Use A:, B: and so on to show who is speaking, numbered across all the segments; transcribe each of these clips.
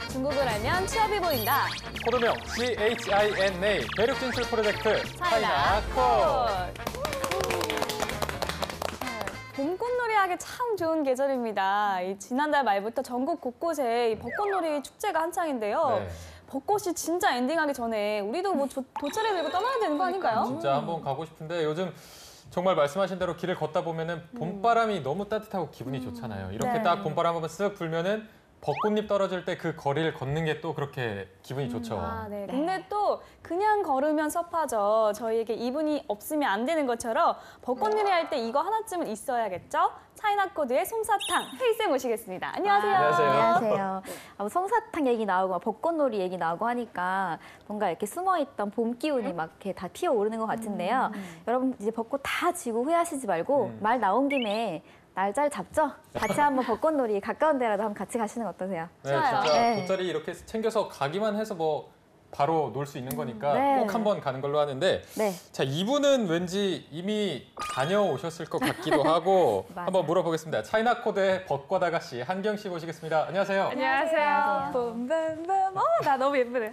A: 중국을 알면 취업이 보인다.
B: 코드명 CHINA 대륙 진출 프로젝트 차이나콜.
A: 봄꽃놀이 하기 참 좋은 계절입니다. 지난달 말부터 전국 곳곳에 벚꽃놀이 축제가 한창인데요.
B: 네.
A: 벚꽃이 진짜 엔딩하기 전에 우리도 뭐 돗자리 들고 떠나야 되는 거 아닌가요?
B: 진짜 한번 가고 싶은데 요즘 정말 말씀하신 대로 길을 걷다 보면은 봄바람이 너무 따뜻하고 기분이 좋잖아요. 이렇게
A: 네.
B: 딱 봄바람 한번 쓱 불면은 벚꽃잎 떨어질 때 그 거리를 걷는 게 또 그렇게 기분이 좋죠.
A: 네. 근데 또 그냥 걸으면 섭하죠. 저희에게 이분이 없으면 안 되는 것처럼 벚꽃놀이 할 때 이거 하나쯤은 있어야겠죠? 차이나코드의 솜사탕 헤이쌤 모시겠습니다. 안녕하세요.
B: 안녕하세요.
C: 안녕하세요. 솜사탕 얘기 나오고 벚꽃놀이 얘기 나오고 하니까 뭔가 이렇게 숨어있던 봄 기운이 막 이렇게 다 피어오르는 것 같은데요. 여러분 이제 벚꽃 다 지고 후회하시지 말고 말 나온 김에 날짜를 잡죠? 같이 한번 벚꽃놀이 가까운 데라도 한번 같이 가시는 거 어떠세요?
B: 네,
A: 좋아요.
B: 진짜
C: 네.
B: 돗자리 이렇게 챙겨서 가기만 해서 뭐 바로 놀 수 있는 거니까
C: 네.
B: 꼭 한번 가는 걸로 하는데
C: 네.
B: 자, 이분은 왠지 이미 다녀오셨을 것 같기도 하고
C: 맞아요.
B: 한번 물어보겠습니다. 차이나코드의 벚꽃 아가씨 한경 씨 모시겠습니다. 안녕하세요.
D: 안녕하세요. 봄봄봄. 나 너무 예쁘네.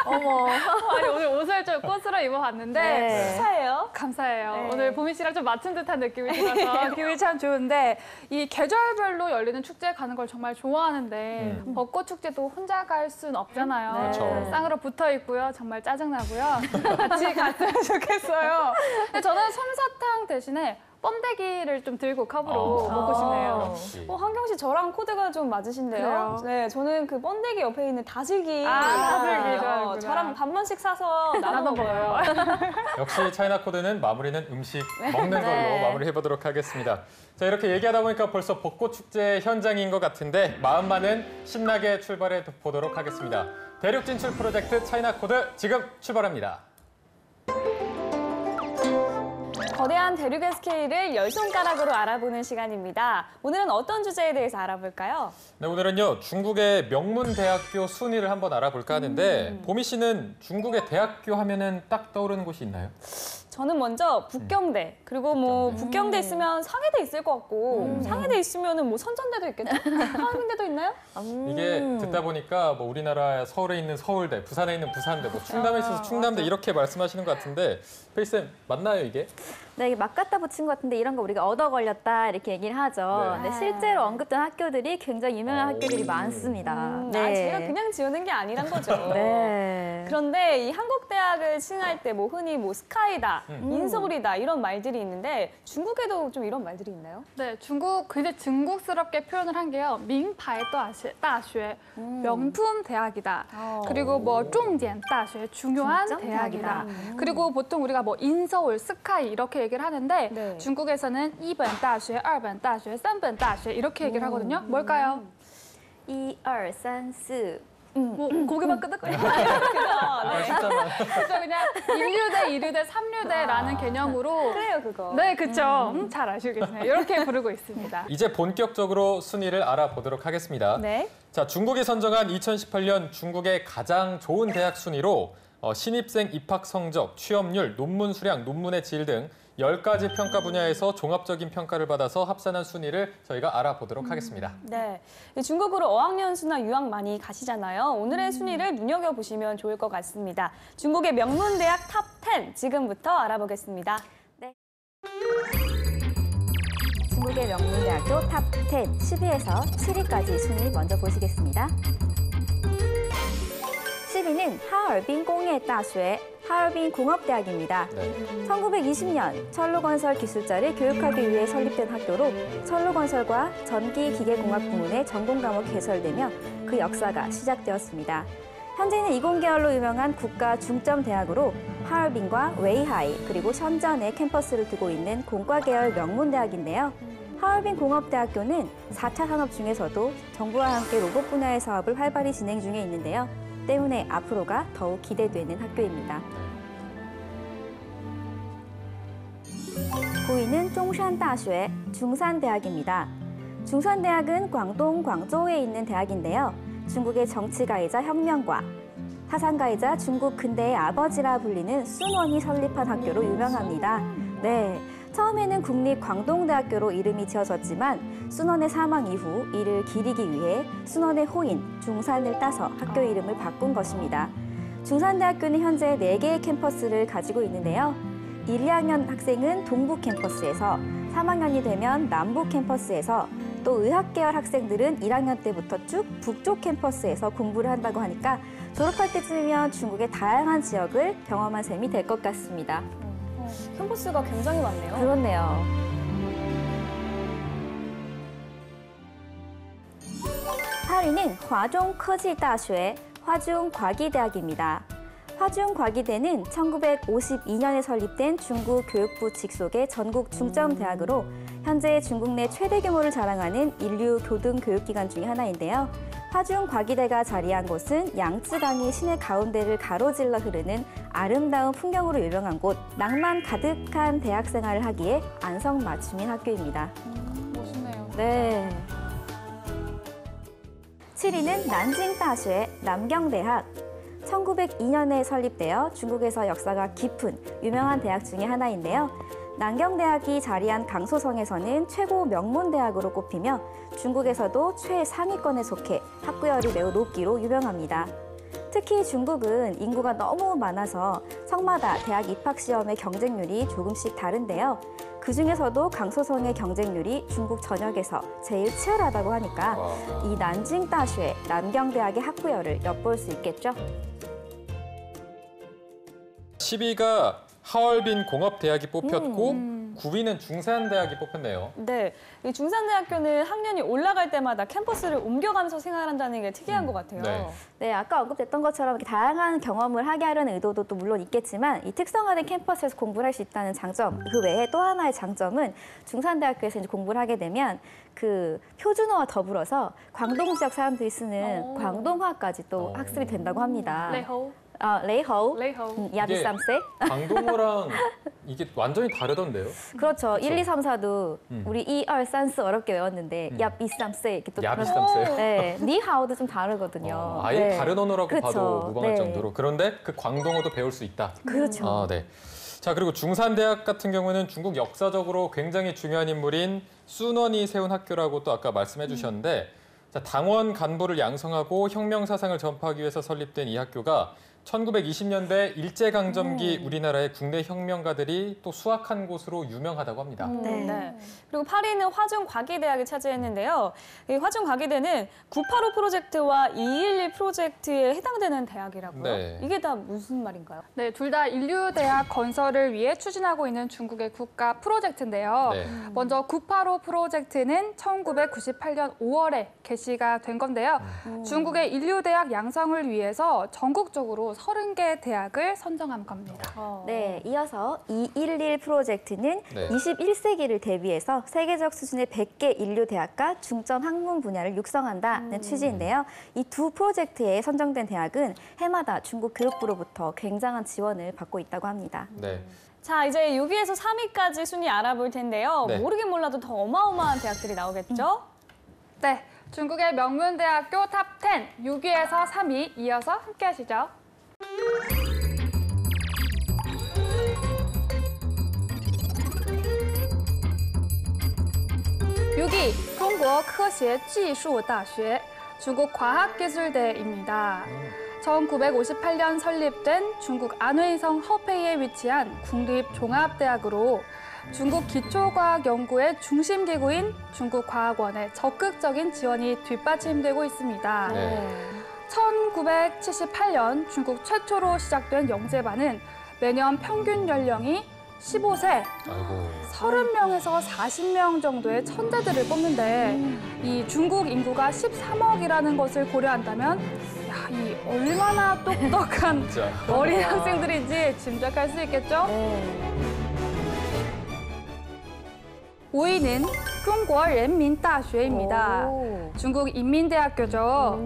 C: 어머.
D: 아니, 오늘 옷을 좀 꽃으로 입어봤는데
C: 네.
A: 축하해요.
D: 감사해요.
A: 네.
D: 오늘 보미 씨랑 좀 맞춘 듯한 느낌이 들어서 기분이 참 좋은데 이 계절별로 열리는 축제에 가는 걸 정말 좋아하는데 벚꽃 축제도 혼자 갈 순 없잖아요.
C: 네.
B: 그렇죠.
D: 쌍으로 붙어 있고요. 정말 짜증나고요. 같이 갔으면 좋겠어요. 근데 저는 솜사탕 대신에 뻔데기를 좀 들고 컵으로 먹고 싶네요.
B: 역시.
A: 한경 씨 저랑 코드가 좀 맞으신데요.
D: 그래요?
A: 네, 저는 그 번데기 옆에 있는 다슬기.
D: 다슬기 좋아하는구나.
A: 저랑 반 번씩 사서 나눠 먹어요.
B: 역시 차이나코드는 마무리는 음식 먹는 걸로
C: 네.
B: 마무리해보도록 하겠습니다. 자, 이렇게 얘기하다 보니까 벌써 벚꽃 축제 현장인 것 같은데 마음만은 신나게 출발해 보도록 하겠습니다. 대륙 진출 프로젝트 차이나코드 지금 출발합니다.
A: 거대한 대륙의 스케일을 열 손가락으로 알아보는 시간입니다. 오늘은 어떤 주제에 대해서 알아볼까요?
B: 네, 오늘은요 중국의 명문 대학교 순위를 한번 알아볼까 하는데 보미 씨는 중국의 대학교 하면은 딱 떠오르는 곳이 있나요?
A: 저는 먼저 북경대, 그리고 뭐 북경대 있으면 상해대 있을 것 같고 상해대 있으면은 뭐 선전대도 있겠죠? 한국대도 있나요?
B: 이게 듣다 보니까 뭐 우리나라 서울에 있는 서울대, 부산에 있는 부산대, 뭐 충남에 있어서 충남대 이렇게 말씀하시는 것 같은데 페이쌤 맞나요 이게?
C: 네, 이게 막 갖다 붙인 것 같은데 이런 거 우리가 얻어 걸렸다 이렇게 얘기를 하죠.
B: 네.
C: 근데 실제로 언급된 학교들이 굉장히 유명한
B: 오.
C: 학교들이 많습니다.
A: 제가 그냥 지어낸 게 아니란 거죠.
C: 네.
A: 그런데 이 한국대학을 칭할 때 뭐 흔히 뭐 스카이다, 인서울이다 이런 말들이 있는데 중국에도 좀 이런 말들이 있나요?
D: 네, 중국 굉장히 중국스럽게 표현을 한 게요.名牌大学, 명품 대학이다. 그리고 뭐 重点大学, 중요한
C: 중점
D: 대학이다.
C: 대학이다.
D: 그리고 보통 우리가 뭐 인서울, 스카이 이렇게 얘기를 하는데
A: 네.
D: 중국에서는 1번大学, 2번大学, 3번大学 이렇게 얘기를 하거든요. 뭘까요?
C: 1, 2, 3, 4.
D: 뭐 고개만 끄덕거리고
B: 쉽잖아요.
D: 그래서 그냥 1류대, 2류대, 3류대라는 개념으로
A: 그래요, 그거.
D: 네, 그쵸. 잘 아시고 계시네요. 이렇게 부르고 있습니다.
B: 이제 본격적으로 순위를 알아보도록 하겠습니다.
A: 네.
B: 자, 중국이 선정한 2018년 중국의 가장 좋은 대학 순위로 신입생 입학 성적, 취업률, 논문 수량, 논문의 질 등 10가지 평가 분야에서 종합적인 평가를 받아서 합산한 순위를 저희가 알아보도록 하겠습니다.
A: 네. 중국으로 어학연수나 유학 많이 가시잖아요. 오늘의 순위를 눈여겨보시면 좋을 것 같습니다. 중국의 명문대학 탑 10 지금부터 알아보겠습니다.
C: 중국의 명문대학교 탑 10, 10위에서 7위까지 순위 먼저 보시겠습니다. 10위는 하얼빈 공예大学, 하얼빈 공업대학입니다.
B: 네.
C: 1920년 철로건설 기술자를 교육하기 위해 설립된 학교로 철로건설과 전기기계공학 부문의 전공 과목이 개설되며 그 역사가 시작되었습니다. 현재는 이공계열로 유명한 국가 중점 대학으로 하얼빈과 웨이하이 그리고 션전에 캠퍼스를 두고 있는 공과계열 명문대학인데요. 하얼빈 공업대학교는 4차 산업 중에서도 정부와 함께 로봇 분야의 사업을 활발히 진행 중에 있는데요. 때문에 앞으로가 더욱 기대되는 학교입니다. 9위는 중산대학교, 중산대학입니다. 중산대학은 광동, 광저우에 있는 대학인데요. 중국의 정치가이자 혁명가, 사상가이자 중국 근대의 아버지라 불리는 순원이 설립한 학교로 유명합니다. 네, 처음에는 국립광동대학교로 이름이 지어졌지만 순원의 사망 이후 이를 기리기 위해 순원의 호인, 중산을 따서 학교 이름을 바꾼 것입니다. 중산대학교는 현재 4개의 캠퍼스를 가지고 있는데요. 1, 2학년 학생은 동부 캠퍼스에서, 3학년이 되면 남부 캠퍼스에서, 또 의학계열 학생들은 1학년 때부터 쭉 북쪽 캠퍼스에서 공부를 한다고 하니까 졸업할 때쯤이면 중국의 다양한 지역을 경험한 셈이 될 것 같습니다.
A: 캠퍼스가 굉장히 많네요.
C: 그렇네요. 파리는 화종科技大学, 화중과기대학입니다. 화중과기대는 1952년에 설립된 중국 교육부 직속의 전국 중점대학으로 현재 중국 내 최대 규모를 자랑하는 인류 교등교육기관 중에 하나인데요. 화중과기대가 자리한 곳은 양쯔강이 시내 가운데를 가로질러 흐르는 아름다운 풍경으로 유명한 곳, 낭만 가득한 대학 생활을 하기에 안성맞춤인 학교입니다.
D: 멋있네요.
C: 네. 7위는 난징大学, 남경대학. 1902년에 설립되어 중국에서 역사가 깊은 유명한 대학 중에 하나인데요. 남경대학이 자리한 강소성에서는 최고 명문대학으로 꼽히며 중국에서도 최상위권에 속해 학구열이 매우 높기로 유명합니다. 특히 중국은 인구가 너무 많아서 성마다 대학 입학시험의 경쟁률이 조금씩 다른데요. 그중에서도 강소성의 경쟁률이 중국 전역에서 제일 치열하다고 하니까 이 난징大学, 남경대학의 학구열을 엿볼 수 있겠죠.
B: 10위가 하얼빈 공업대학이 뽑혔고 9위는 중산대학이 뽑혔네요.
A: 네, 이 중산대학교는 학년이 올라갈 때마다 캠퍼스를 옮겨가면서 생활한다는 게 특이한 것 같아요.
B: 네.
C: 네, 아까 언급됐던 것처럼 이렇게 다양한 경험을 하게 하려는 의도도 또 물론 있겠지만 이 특성화된 캠퍼스에서 공부를 할 수 있다는 장점, 그 외에 또 하나의 장점은 중산대학교에서 이제 공부를 하게 되면 그 표준어와 더불어서 광동 지역 사람들이 쓰는 광동화까지 또 학습이 된다고 합니다.
D: 레호.
C: 레이호우,
D: 레호.
C: 야비쌈세.
B: 광동어랑 이게 완전히 다르던데요?
C: 그렇죠. 1, 2, 3, 4도 우리 2, 2, 3, 4 어렵게 외웠는데 야비쌈세 이렇게 또
B: 야비쌈세.
C: 네, 니하오도 좀 다르거든요.
B: 아예
C: 네.
B: 다른 언어라고
C: 그렇죠.
B: 봐도 무방할
C: 네.
B: 정도로. 그런데 그 광동어도 배울 수 있다.
C: 그렇죠.
B: 아, 네. 자, 그리고 중산대학 같은 경우는 중국 역사적으로 굉장히 중요한 인물인 순원이 세운 학교라고 또 아까 말씀해 주셨는데 자, 당원 간부를 양성하고 혁명 사상을 전파하기 위해서 설립된 이 학교가 1920년대 일제강점기 우리나라의 국내 혁명가들이 또 수학한 곳으로 유명하다고 합니다.
A: 네. 그리고 8위는 화중과기대학이 차지했는데요. 이 화중과기대는 985 프로젝트와 211 프로젝트에 해당되는 대학이라고요.
B: 네.
A: 이게 다 무슨 말인가요?
D: 네, 둘 다 인류대학 건설을 위해 추진하고 있는 중국의 국가 프로젝트인데요.
B: 네.
D: 먼저 985 프로젝트는 1998년 5월에 개시가 된 건데요. 중국의 인류대학 양성을 위해서 전국적으로 30개 대학을 선정한 겁니다.
C: 네, 이어서 211 프로젝트는
B: 네.
C: 21세기를 대비해서 세계적 수준의 100개 인류 대학과 중점 학문 분야를 육성한다는 취지인데요. 이 두 프로젝트에 선정된 대학은 해마다 중국 교육부로부터 굉장한 지원을 받고 있다고 합니다.
B: 네.
A: 자, 이제 6위에서 3위까지 순위 알아볼 텐데요.
B: 네.
A: 모르긴 몰라도 더 어마어마한 대학들이 나오겠죠?
D: 네, 중국의 명문대학교 탑10, 6위에서 3위 이어서 함께 하시죠. 6위, 中国科学技术大学, 중국 과학기술대입니다. 1958년 설립된 중국 안웨이성 허페이에 위치한 국립종합대학으로 중국 기초과학 연구의 중심기구인 중국과학원의 적극적인 지원이 뒷받침되고 있습니다.
B: 네.
D: 1978년 중국 최초로 시작된 영재반은 매년 평균 연령이 15세,
B: 아이고.
D: 30명에서 40명 정도의 천재들을 뽑는데 이 중국 인구가 13억이라는 것을 고려한다면 야, 이 얼마나 똑똑한
B: 진짜.
D: 어린 학생들인지 짐작할 수 있겠죠?
C: 네.
D: 5위는 中国人民大学입니다. 중국 인민대학교죠.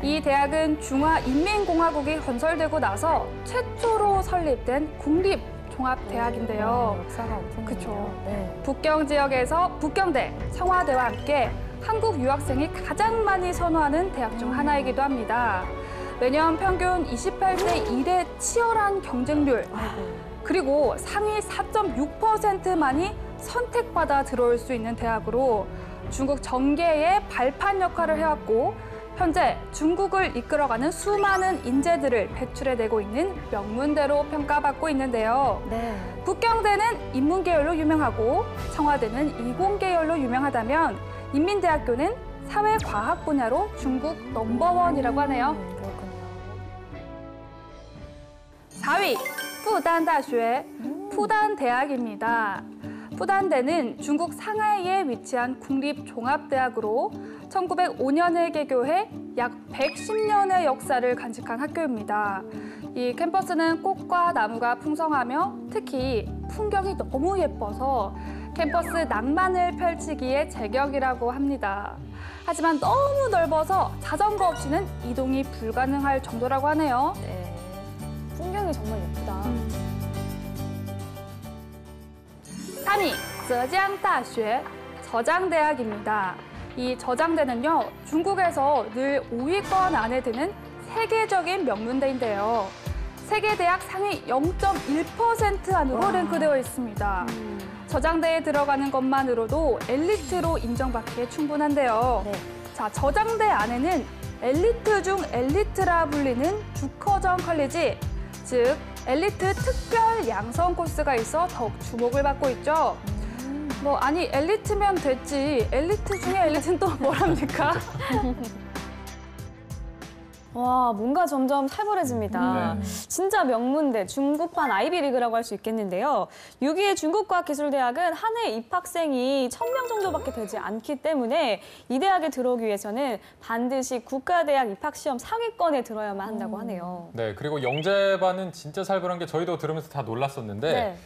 D: 이 대학은 중화인민공화국이 건설되고 나서 최초로 설립된 국립종합대학인데요.
C: 역사가 엄청나요.
D: 그쵸.
C: 네.
D: 북경 지역에서 북경대, 청와대와 함께 한국 유학생이 가장 많이 선호하는 대학 중 하나이기도 합니다. 매년 평균 28대 1의 치열한 경쟁률, 그리고 상위 4.6%만이 선택받아 들어올 수 있는 대학으로 중국 정계의 발판 역할을 해왔고 현재 중국을 이끌어가는 수많은 인재들을 배출해내고 있는 명문대로 평가받고 있는데요.
C: 네.
D: 북경대는 인문계열로 유명하고 청와대는 이공계열로 유명하다면 인민대학교는 사회과학 분야로 중국 넘버원이라고 하네요.
C: 그렇군요.
D: 4위, 푸단大学, 푸단대학입니다. 푸단대는 중국 상하이에 위치한 국립종합대학으로 1905년에 개교해 약 110년의 역사를 간직한 학교입니다. 이 캠퍼스는 꽃과 나무가 풍성하며 특히 풍경이 너무 예뻐서 캠퍼스 낭만을 펼치기에 제격이라고 합니다. 하지만 너무 넓어서 자전거 없이는 이동이 불가능할 정도라고 하네요.
A: 네. 풍경이 정말 예쁘다.
D: 3위,浙江大学, 저장대학입니다. 이 저장대는요, 중국에서 늘 5위권 안에 드는 세계적인 명문대인데요. 세계대학 상위 0.1% 안으로 랭크되어 있습니다. 저장대에 들어가는 것만으로도 엘리트로 인정받기에 충분한데요.
C: 네.
D: 자, 저장대 안에는 엘리트 중 엘리트라 불리는 주커정 컬리지, 즉 엘리트 특별 양성 코스가 있어 더욱 주목을 받고 있죠. 아니 엘리트면 됐지. 엘리트 중에 엘리트는 또 뭐랍니까?
A: 와, 뭔가 점점 살벌해집니다. 진짜 명문대, 중국판 아이비리그라고 할 수 있겠는데요. 6위의 중국과학기술대학은 한 해 입학생이 1000명 정도밖에 되지 않기 때문에 이 대학에 들어오기 위해서는 반드시 국가대학 입학시험 상위권에 들어야만 한다고 하네요.
B: 네, 그리고 영재반은 진짜 살벌한 게 저희도 들으면서 다 놀랐었는데
A: 네.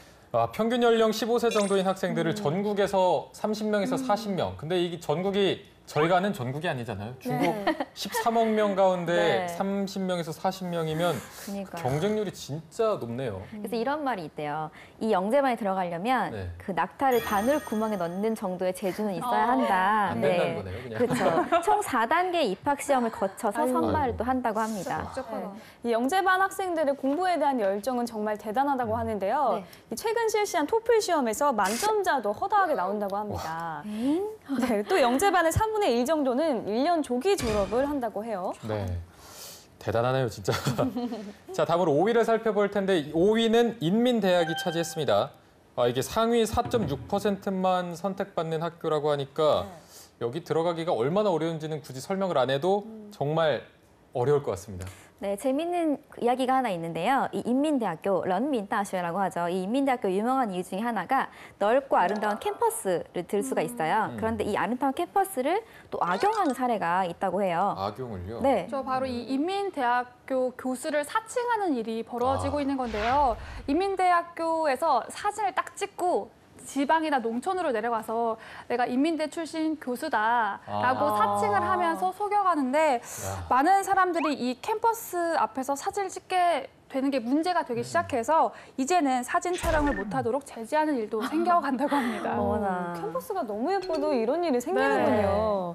B: 평균 연령 15세 정도인 학생들을 전국에서 30명에서 40명. 근데 이게 전국이 저희가 아는 전국이 아니잖아요. 중국 13억 명 가운데
C: 네.
B: 30명에서 40명이면
C: 그러니까요.
B: 경쟁률이 진짜 높네요.
C: 그래서 이런 말이 있대요. 이 영재반에 들어가려면
B: 네.
C: 그 낙타를 바늘 구멍에 넣는 정도의 재주는 있어야 한다.
B: 안 된다는 거네요, 그냥.
C: 그렇죠. 총 4단계 입학 시험을 거쳐서
A: 아이고.
C: 선발을 또 한다고 합니다.
D: 복잡하다.
A: 이 영재반 학생들의 공부에 대한 열정은 정말 대단하다고 하는데요.
C: 네.
A: 이 최근 실시한 토플 시험에서 만점자도 허다하게 나온다고 합니다. 네, 또 영재반의 3분의 1 정도는 1년 조기 졸업을 한다고 해요.
B: 네. 대단하네요, 진짜. 자, 다음으로 5위를 살펴볼 텐데 5위는 인민대학이 차지했습니다. 이게 상위 4.6%만 선택받는 학교라고 하니까 여기 들어가기가 얼마나 어려운지는 굳이 설명을 안 해도 정말 어려울 것 같습니다.
C: 네, 재밌는 이야기가 하나 있는데요. 이 인민대학교, 런민다쇼라고 하죠. 이 인민대학교 유명한 이유 중에 하나가 넓고 아름다운 캠퍼스를 들 수가 있어요. 그런데 이 아름다운 캠퍼스를 또 악용하는 사례가 있다고 해요.
B: 악용을요?
C: 네.
D: 저 바로 이 인민대학교 교수를 사칭하는 일이 벌어지고 있는 건데요. 인민대학교에서 사진을 딱 찍고 지방이나 농촌으로 내려가서 내가 인민대 출신 교수다라고 사칭을 하면서 속여가는데 많은 사람들이 이 캠퍼스 앞에서 사진을 찍게 되는 게 문제가 되기 시작해서 이제는 사진 촬영을 못하도록 제지하는 일도 생겨간다고 합니다.
C: 어머나.
A: 캠퍼스가 너무 예뻐도 이런 일이 생기는군요.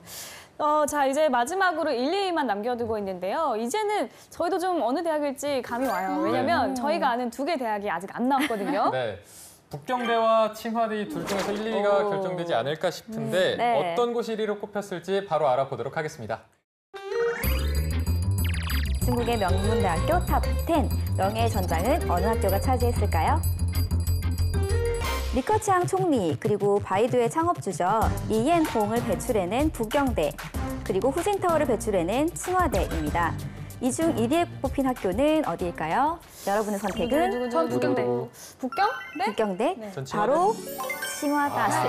A: 자, 이제 마지막으로 1, 2위만 남겨두고 있는데요. 이제는 저희도 좀 어느 대학일지 감이 와요. 왜냐면 저희가 아는 2개 대학이 아직 안 나왔거든요.
B: 네. 북경대와 칭화대 둘 중에서 1, 2위가 결정되지 않을까 싶은데
C: 네.
B: 어떤 곳이 1위로 꼽혔을지 바로 알아보도록 하겠습니다.
C: 중국의 명문대학교 탑10 명예의 전장은 어느 학교가 차지했을까요? 리커치앙 총리 그리고 바이두의 창업주죠. 이옌홍을 배출해낸 북경대 그리고 후진타오를 배출해낸 칭화대입니다. 이 중 1위에 뽑힌 학교는 어디일까요? 여러분의 선택은
D: 전 북경대.
A: 북경? 네?
C: 북경대,
B: 전 칭화대.
C: 바로 칭화다쉐.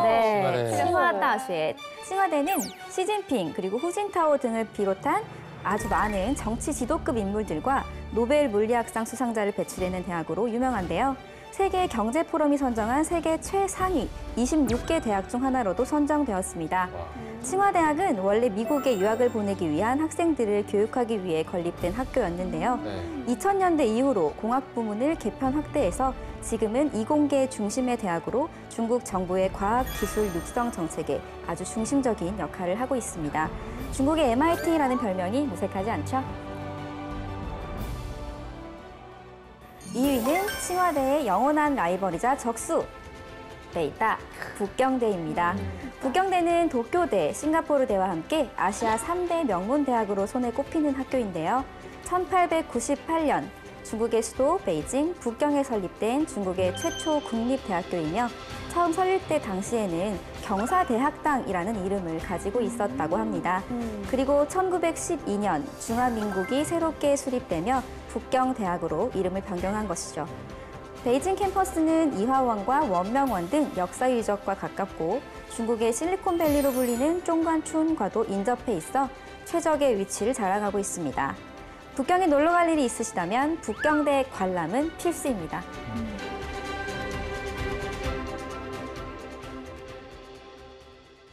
C: 네,
B: 칭화대.
C: 칭화다쉐. 칭화대는 시진핑 그리고 후진타오 등을 비롯한 아주 많은 정치 지도급 인물들과 노벨 물리학상 수상자를 배출해낸 대학으로 유명한데요. 세계 경제 포럼이 선정한 세계 최상위 26개 대학 중 하나로도 선정되었습니다. 칭화대학은 원래 미국에 유학을 보내기 위한 학생들을 교육하기 위해 건립된 학교였는데요. 2000년대 이후로 공학 부문을 개편 확대해서 지금은 이공계 중심의 대학으로 중국 정부의 과학 기술 육성 정책에 아주 중심적인 역할을 하고 있습니다. 중국의 MIT라는 별명이 무색하지 않죠? 2위는 칭화대의 영원한 라이벌이자 적수. 베이다, 북경대입니다. 북경대는 도쿄대, 싱가포르대와 함께 아시아 3대 명문 대학으로 손에 꼽히는 학교인데요. 1898년 중국의 수도 베이징, 북경에 설립된 중국의 최초 국립대학교이며 처음 설립 때 당시에는 경사대학당이라는 이름을 가지고 있었다고 합니다. 그리고 1912년 중화민국이 새롭게 수립되며 북경대학으로 이름을 변경한 것이죠. 베이징 캠퍼스는 이화원과 원명원 등 역사 유적과 가깝고 중국의 실리콘밸리로 불리는 종관춘과도 인접해 있어 최적의 위치를 자랑하고 있습니다. 북경에 놀러 갈 일이 있으시다면 북경대 관람은 필수입니다.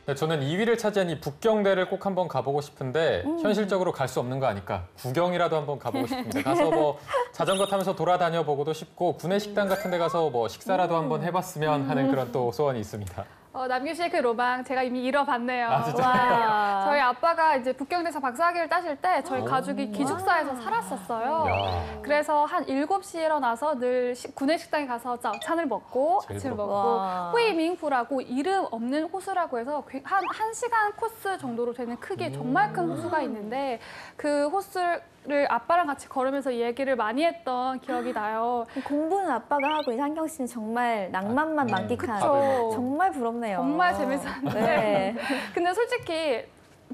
B: 네, 저는 2위를 차지한 이 북경대를 꼭 한번 가보고 싶은데 현실적으로 갈 수 없는 거 아니까 구경이라도 한번 가보고 싶습니다. 가서 뭐 자전거 타면서 돌아다녀 보고도 싶고 구내식당 같은 데 가서 뭐 식사라도 한번 해봤으면 하는 그런 또 소원이 있습니다.
D: 남규 씨의 그 로망 제가 이미 이뤄봤네요.
B: 아, 진짜요?
D: 와. 저희 아빠가 이제 북경대에서 박사학위를 따실 때 저희 가족이 기숙사에서 살았었어요.
B: 야.
D: 그래서 한 7시에 일어나서 늘 구내식당에 가서 짜오찬을 먹고
B: 제일
D: 아침을
B: 부럽다.
D: 먹고
C: 와.
D: 후이밍푸라고 이름 없는 호수라고 해서 한 1시간 코스 정도로 되는 크기의 정말 큰 호수가 있는데 그 호수를 아빠랑 같이 걸으면서 얘기를 많이 했던 기억이 나요.
C: 공부는 아빠가 하고 한경 씨는 정말 낭만만 만끽한
D: 그쵸.
C: 정말 부럽네요.
D: 정말 재밌었는데
C: 네.
D: 근데 솔직히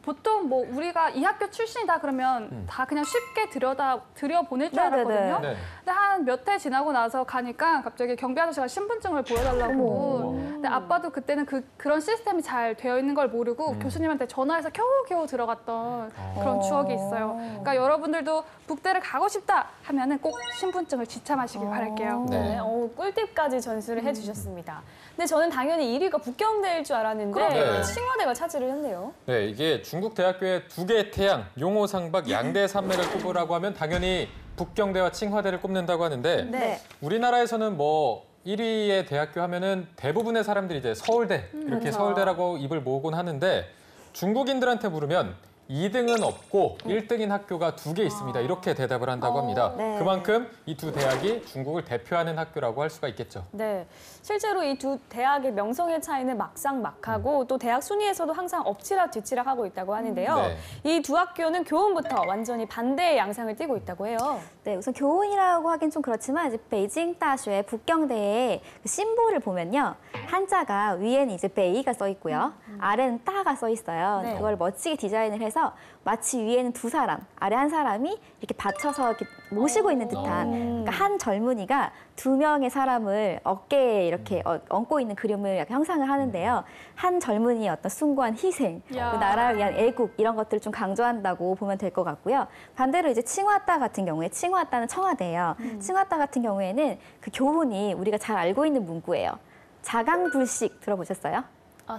D: 보통 뭐 우리가 이 학교 출신이다 그러면 다 그냥 쉽게 들여보낼 줄
C: 네네네.
D: 알았거든요.
B: 네.
D: 근데 한 몇 해 지나고 나서 가니까 갑자기 경비 아저씨가 신분증을 보여달라고.
C: 어머.
D: 근데 아빠도 그때는 그런 시스템이 잘 되어 있는 걸 모르고 교수님한테 전화해서 겨우겨우 들어갔던 그런 추억이 있어요. 그러니까 여러분들도 북대를 가고 싶다 하면은 꼭 신분증을 지참하시길 바랄게요.
B: 네.
A: 꿀팁까지 전수를 해주셨습니다. 근데 저는 당연히 1위가 북경대일 줄 알았는데
B: 그러게요.
A: 칭화대가 차지를 했네요.
B: 네, 이게 중국 대학교의 두 개의 태양, 용호상박 양대 산맥을 꼽으라고 하면 당연히 북경대와 칭화대를 꼽는다고 하는데
C: 네.
B: 우리나라에서는 뭐 1위의 대학교 하면은 대부분의 사람들이 이제 서울대 이렇게
A: 그렇죠.
B: 서울대라고 입을 모으곤 하는데 중국인들한테 물으면 2등은 없고 1등인 학교가 2개 있습니다. 이렇게 대답을 한다고 합니다.
C: 네.
B: 그만큼 이 두 대학이 중국을 대표하는 학교라고 할 수가 있겠죠.
A: 네, 실제로 이 두 대학의 명성의 차이는 막상막하고 또 대학 순위에서도 항상 엎치락뒤치락 하고 있다고 하는데요.
B: 네.
A: 이 두 학교는 교훈부터 완전히 반대의 양상을 띠고 있다고 해요.
C: 네, 우선 교훈이라고 하긴 좀 그렇지만 이제 베이징大学 북경대의 그 심볼을 보면요. 한자가 위에는 이제 베이가 써 있고요. 아래는 따가 써 있어요.
A: 네.
C: 그걸 멋지게 디자인을 해서 마치 위에는 두 사람, 아래 한 사람이 이렇게 받쳐서 이렇게 모시고 있는 듯한 그러니까 한 젊은이가 2명의 사람을 어깨에 이렇게 얹고 있는 그림을 약간 형상을 하는데요. 한 젊은이의 어떤 숭고한 희생,
D: 야.
C: 그 나라를 위한 애국 이런 것들을 좀 강조한다고 보면 될 것 같고요. 반대로 이제 칭화따 같은 경우에 칭화따는 청와대예요. 칭화따 같은 경우에는 그 교훈이 우리가 잘 알고 있는 문구예요. 자강불식 들어보셨어요?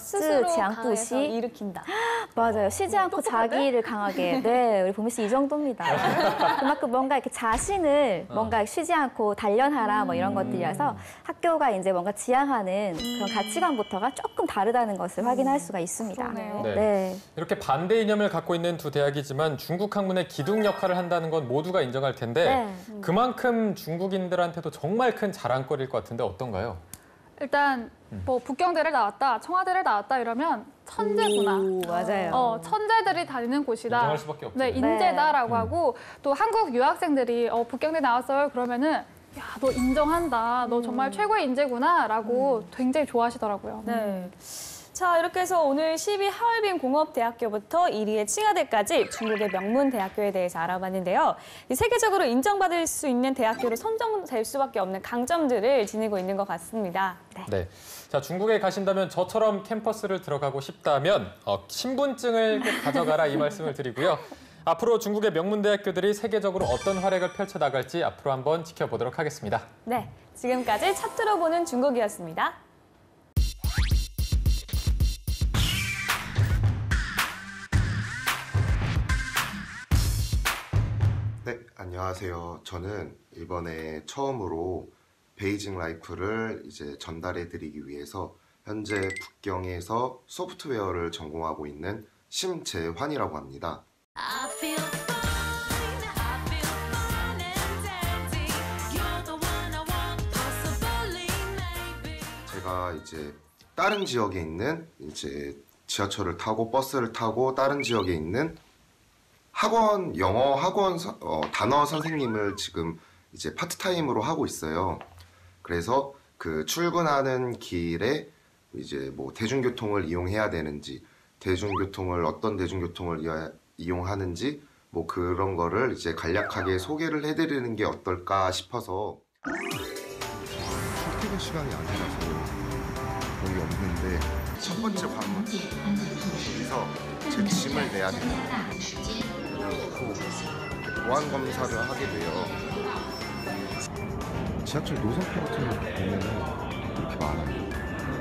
A: 스스로
C: 지향
A: 강해서
C: 부시.
A: 일으킨다.
C: 맞아요. 쉬지 않고 자기를 강하게. 네, 우리 보미 씨 이 정도입니다. 그만큼 뭔가 이렇게 자신을 뭔가 쉬지 않고 단련하라 뭐 이런 것들이라서 학교가 이제 뭔가 지향하는 그런 가치관부터가 조금 다르다는 것을 확인할 수가 있습니다.
A: 그러네요.
B: 네.
C: 네.
B: 이렇게 반대 이념을 갖고 있는 두 대학이지만 중국 학문의 기둥 역할을 한다는 건 모두가 인정할 텐데
C: 네.
B: 그만큼 중국인들한테도 정말 큰 자랑거리일 것 같은데 어떤가요?
D: 일단 뭐 북경대를 나왔다, 청와대를 나왔다 이러면 천재구나.
C: 오, 맞아요.
D: 천재들이 다니는 곳이다.
B: 인정할 수밖에 없죠.
D: 네, 인재다라고 하고 또 한국 유학생들이 북경대 나왔어요. 그러면은 야, 너 인정한다. 너 정말 최고의 인재구나라고 굉장히 좋아하시더라고요.
A: 네. 자, 이렇게 해서 오늘 10위 하얼빈 공업대학교부터 1위의 칭화대까지 중국의 명문 대학교에 대해서 알아봤는데요. 세계적으로 인정받을 수 있는 대학교로 선정될 수밖에 없는 강점들을 지니고 있는 것 같습니다.
B: 네. 자, 중국에 가신다면 저처럼 캠퍼스를 들어가고 싶다면 신분증을 꼭 가져가라 이 말씀을 드리고요. 앞으로 중국의 명문 대학교들이 세계적으로 어떤 활약을 펼쳐 나갈지 앞으로 한번 지켜보도록 하겠습니다.
A: 네, 지금까지 차트로 보는 중국이었습니다.
E: 네, 안녕하세요. 저는 이번에 처음으로 베이징 라이프를 이제 전달해 드리기 위해서 현재 북경에서 소프트웨어를 전공하고 있는 심재환이라고 합니다.
F: I feel fine, I feel fine and dandy. You're the one I want, possibly, maybe.
E: 제가 제가 이제 다른 지역에 있는 이제 지하철을 타고 버스를 타고 다른 지역에 있는 학원 영어 학원 단어 선생님을 지금 이제 파트타임으로 하고 있어요. 그래서 그 출근하는 길에 이제 뭐 대중교통을 이용해야 되는지, 어떤 대중교통을 이용하는지 뭐 그런 거를 이제 간략하게 소개를 해드리는 게 어떨까 싶어서. 출퇴근 시간이 아니라서 거의 없는데 첫 번째 관문 여기서 제 짐을 내야 됩니다. 그리고 보안 검사를 하게 돼요. 지하철 노선표 같은 거 보면은 이렇게 많아요.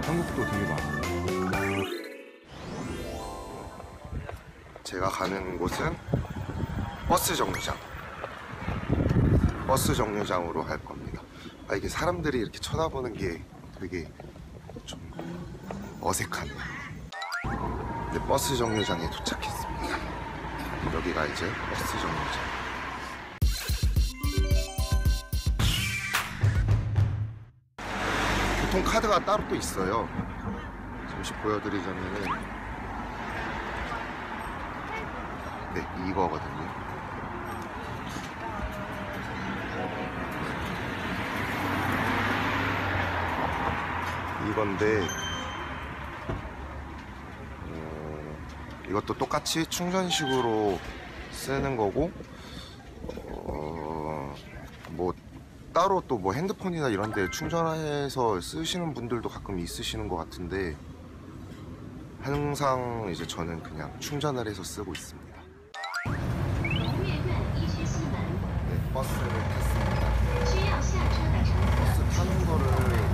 E: 한국도 되게 많아요. 제가 가는 곳은 버스 정류장으로 갈 겁니다. 이게 사람들이 이렇게 쳐다보는 게 되게 좀 어색하네요. 네, 버스 정류장에 도착했습니다. 여기가 이제 버스 정류장. 교통카드가 따로 또 있어요. 잠시 보여드리자면은, 네, 이거거든요. 이건데 이것도 똑같이 충전식으로 쓰는 거고, 뭐 따로 또 뭐 핸드폰이나 이런 데 충전해서 쓰시는 분들도 가끔 있으시는 것 같은데, 항상 이제 저는 그냥 충전을 해서 쓰고 있습니다. 네, 버스를 탔습니다. 버스 타는 거를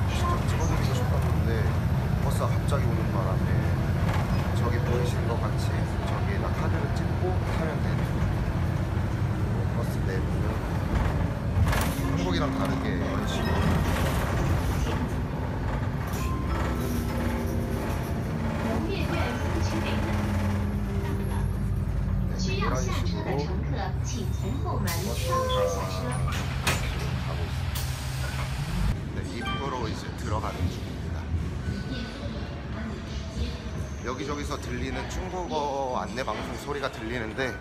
E: 직접 찍어드리고 싶었는데 버스가 갑자기 오는 바람에 저기 보이시는 것 같이 저기에다 카드를 찍고 타면 되는 버스 내부는 한국이랑 다르게 이런 식으로 이런 식으로 네, 입구로 이제 들어가는 중입니다. 여기저기서 들리는 중국어 안내 방송 소리가 들리는데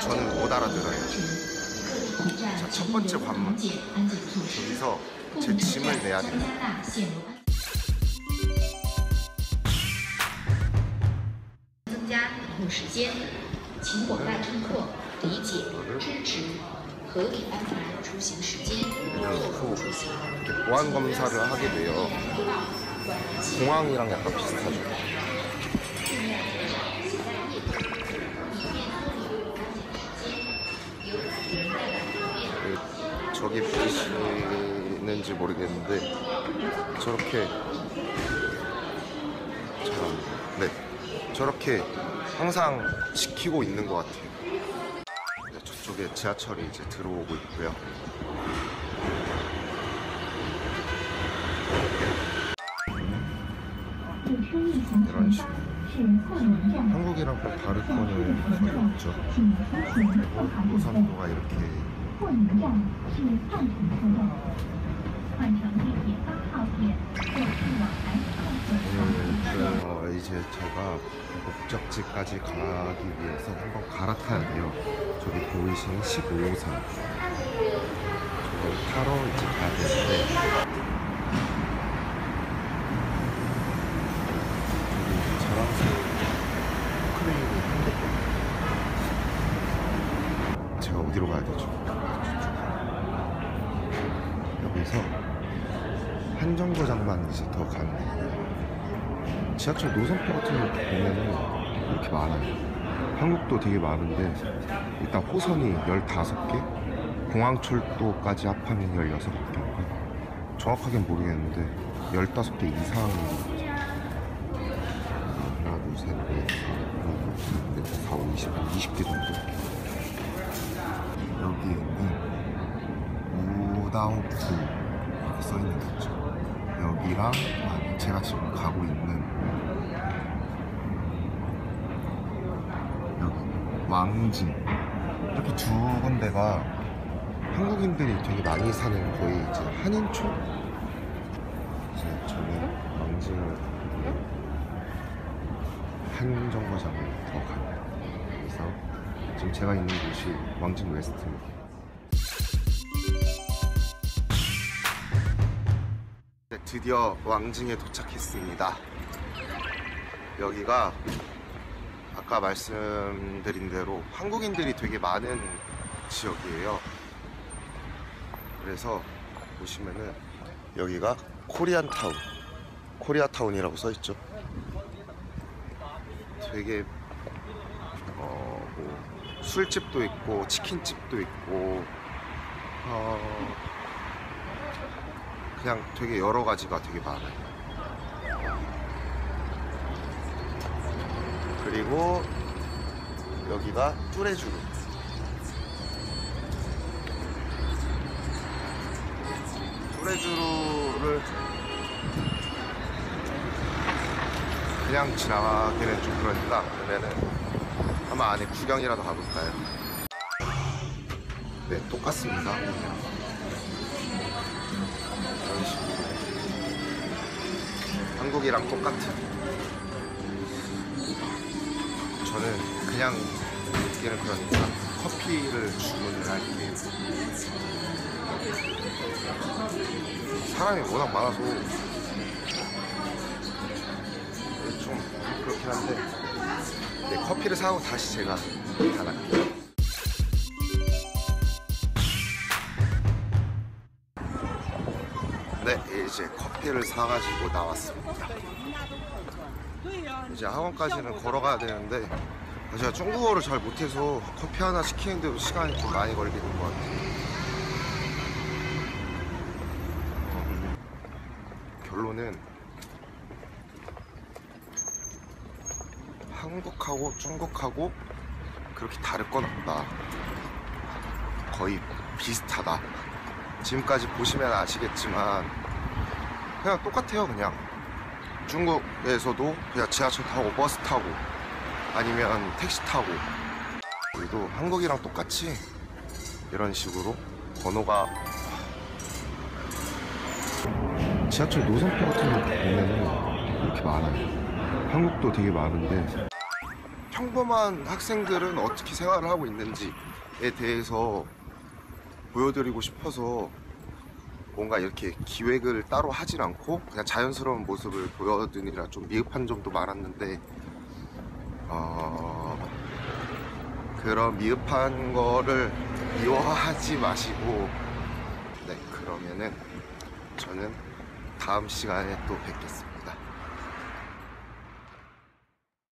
E: 저는 못 알아들어요. 자, 첫 번째 관문. 여기서 제 짐을 내야 됩니다. 이렇게 보안 검사를 하게 돼요. 공항이랑 약간 비슷하죠. 저기 보이시는지 모르겠는데 저렇게 저렇게 항상 지키고 있는 것 같아요. 네, 저쪽에 지하철이 이제 들어오고 있고요. 이런 식으로 한국이랑 좀 다를 거는 거의 없죠. 그리고 노선도가 이렇게 오늘 이제 제가 목적지까지 가기 위해서 한번 갈아타야 돼요. 저기 보이시는 15호선 저걸 타러 이제 가야 되는데 제가 어디로 가야 되죠? 여기서 한정거장만 이제 더 가면 돼요. 지하철 노선표 같은 거 보면은 이렇게 많아요. 한국도 되게 많은데 일단 호선이 15개, 공항철도까지 합하면 16개인가? 정확하게는 모르겠는데 15개 이상인 것 같아요. 하나, 둘, 셋, 넷, 4, 5, 20, 20개 정도. 여기에 있는 우다오쿠 이렇게 써있는 게 있죠. 여기랑 제가 지금 가고 있는 여기 왕진 이렇게 두 군데가 한국인들이 되게 많이 사는 거의 이제 한인촌 이제 저는 왕징을 한 정거장을 더 갑니다. 그래서 지금 제가 있는 곳이 왕징 웨스트입니다. 네, 드디어 왕징에 도착했습니다. 여기가 아까 말씀드린 대로 한국인들이 되게 많은 지역이에요. 그래서 보시면은 여기가 코리안타운, 코리아타운이라고 써있죠. 되게 뭐 술집도 있고 치킨집도 있고 그냥 되게 여러 가지가 되게 많아요. 그리고 여기가 뚜레쥬르. 뚜레쥬르를 그냥 지나가기는 좀 그러니까 그러면은 한번 안에 구경이라도 가볼까요? 네, 똑같습니다. 이런 식으로 한국이랑 똑같은. 저는 그냥 느끼는 그러니까 커피를 주문을 할게요. 사람이 워낙 많아서 좀 그렇긴 한데 네, 커피를 사고 다시 제가 나갈게요. 네, 이제 커피를 사가지고 나왔습니다. 이제 학원까지는 걸어가야 되는데 제가 중국어를 잘 못해서 커피 하나 시키는데도 시간이 좀 많이 걸리는 것 같아요. 결론은 한국하고 중국하고 그렇게 다를 건 없다. 거의 비슷하다. 지금까지 보시면 아시겠지만 그냥 똑같아요. 그냥 중국에서도 그냥 지하철 타고 버스 타고 아니면 택시 타고 우리도 한국이랑 똑같이 이런 식으로 번호가 지하철 노선표 같은 거 보면은 이렇게 많아요. 한국도 되게 많은데 평범한 학생들은 어떻게 생활을 하고 있는지에 대해서 보여드리고 싶어서 뭔가 이렇게 기획을 따로 하진 않고 그냥 자연스러운 모습을 보여드리느라 좀 미흡한 점도 많았는데 그런 미흡한 거를 미워하지 마시고 네, 그러면은 저는 다음 시간에 또 뵙겠습니다.